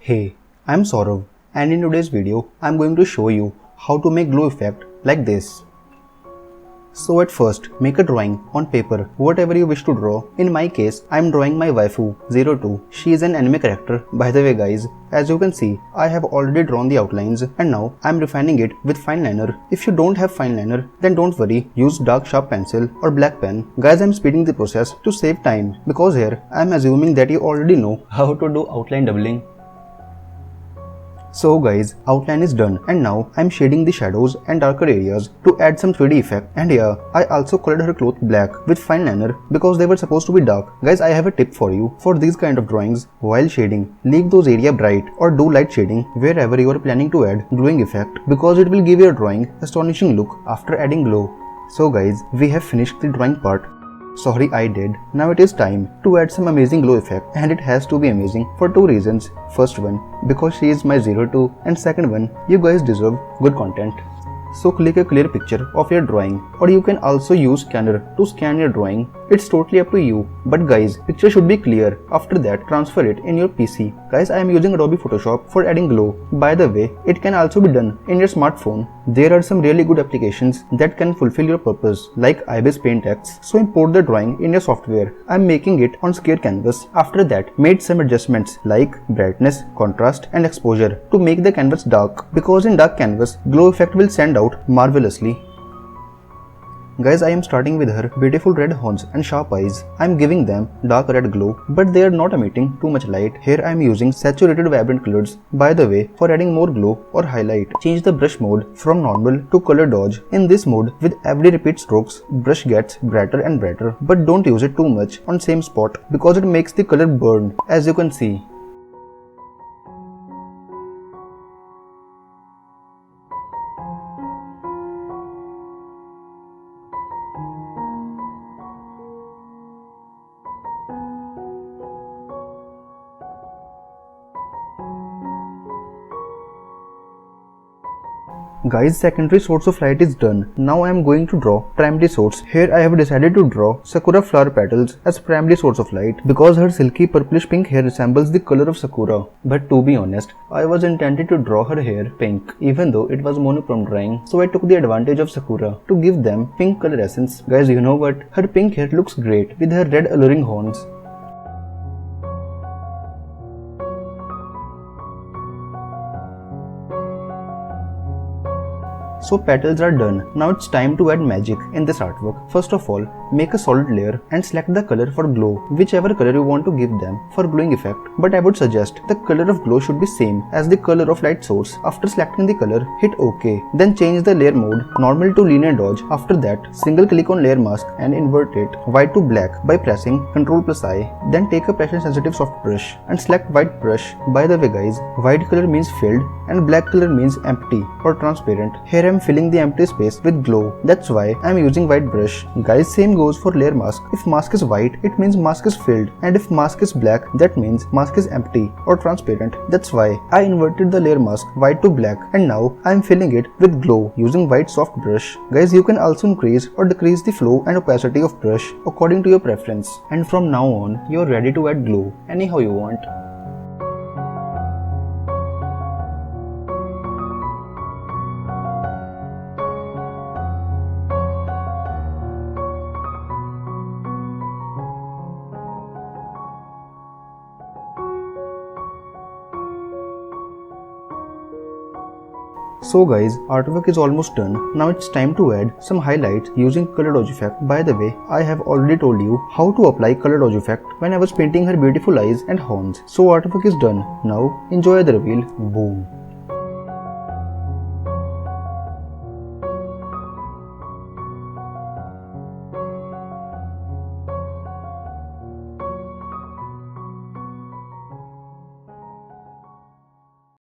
Hey, I'm Sourav, and in today's video I'm going to show you how to make glow effect like this. So at first, make a drawing on paper, whatever you wish to draw. In my case, I'm drawing my waifu 02. She is an anime character. By the way guys, as you can see, I have already drawn the outlines and now I'm refining it with fine liner. If you don't have fine liner, then don't worry, use dark sharp pencil or black pen. Guys, I'm speeding the process to save time because here I'm assuming that you already know how to do outline doubling. So guys, outline is done and now I'm shading the shadows and darker areas to add some 3D effect. And yeah, I also colored her clothes black with fine liner because they were supposed to be dark. Guys, I have a tip for you. For these kind of drawings, while shading, leave those areas bright or do light shading wherever you are planning to add glowing effect because it will give your drawing astonishing look after adding glow. So guys, we have finished the drawing part. Sorry, I did. Now it is time to add some amazing glow effect, and it has to be amazing for two reasons. First one, because she is my 02, and second one, you guys deserve good content. So click a clear picture of your drawing, or you can also use scanner to scan your drawing. It's totally up to you. But guys, picture should be clear. After that, transfer it in your PC. Guys, I am using Adobe Photoshop for adding glow. By the way, it can also be done in your smartphone. There are some really good applications that can fulfill your purpose, like Ibis Paint X. So import the drawing in your software. I'm making it on square canvas. After that, made some adjustments like brightness, contrast and exposure to make the canvas dark, because in dark canvas, glow effect will stand out marvelously. Guys, I am starting with her beautiful red horns and sharp eyes. I am giving them dark red glow, but they are not emitting too much light. Here I am using saturated vibrant colors. By the way, for adding more glow or highlight, change the brush mode from normal to color dodge. In this mode, with every repeat strokes, brush gets brighter and brighter, but don't use it too much on same spot because it makes the color burn, as you can see. Guys, secondary source of light is done. Now I am going to draw primary source. Here I have decided to draw Sakura flower petals as primary source of light because her silky purplish pink hair resembles the color of Sakura. But to be honest, I was intended to draw her hair pink even though it was monochrome drawing. So I took the advantage of Sakura to give them pink color essence. Guys, you know what? Her pink hair looks great with her red alluring horns. So petals are done. Now it's time to add magic in this artwork. First of all, make a solid layer and select the color for glow, whichever color you want to give them for glowing effect. But I would suggest the color of glow should be same as the color of light source. After selecting the color, hit OK. Then change the layer mode normal to linear dodge. After that, single click on layer mask and invert it white to black by pressing Ctrl+I. Then take a pressure sensitive soft brush and select white brush. By the way guys, white color means filled and black color means empty or transparent. Here I am filling the empty space with glow. That's why I am using white brush. Guys, same goes for layer mask. If mask is white, it means mask is filled, and if mask is black, that means mask is empty or transparent. That's why I inverted the layer mask white to black, and now I am filling it with glow using white soft brush. Guys, you can also increase or decrease the flow and opacity of brush according to your preference. And from now on, you are ready to add glow anyhow you want. So guys, artwork is almost done. Now it's time to add some highlights using color dodge effect. By the way, I have already told you how to apply color dodge effect when I was painting her beautiful eyes and horns. So artwork is done. Now enjoy the reveal. Boom.